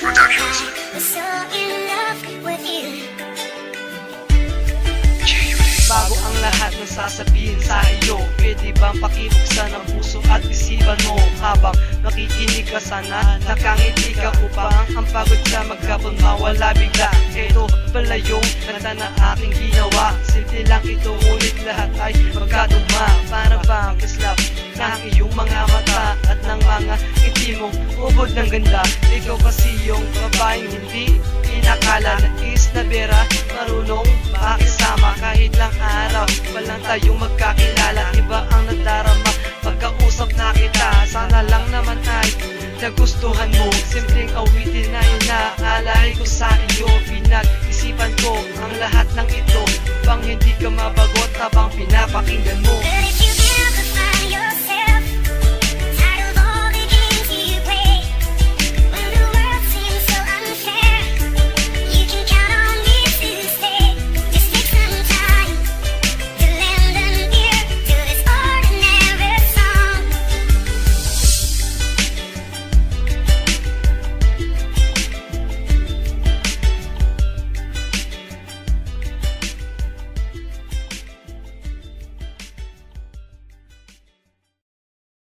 Productions. Bago ang lahat ng sasabihin sa iyo, pwede bang pakibuksan ang puso at isipan mo? Habang nakikinig ka, sana nakangiti ka upang ang pagod sa magkapon mawala bigla. Ito pala yung kanta na aking ginawa. Simple lang ito, ngunit lahat ay magkatugma. Para bang kislap ng iyong mga mata at ng mga ngiti mong ubod ng ganda. Ikaw kasi yung babaeng hindi inakala na is na bera, marunong makisama. Kahit lang araw pa lang tayong magkakilala, iba ang nadarama pagkausap na kita. Sana lang naman ay nagustuhan mo. Simpleng awitin na inaalay ko sa iyo. Pinag-isipan ko ang lahat ng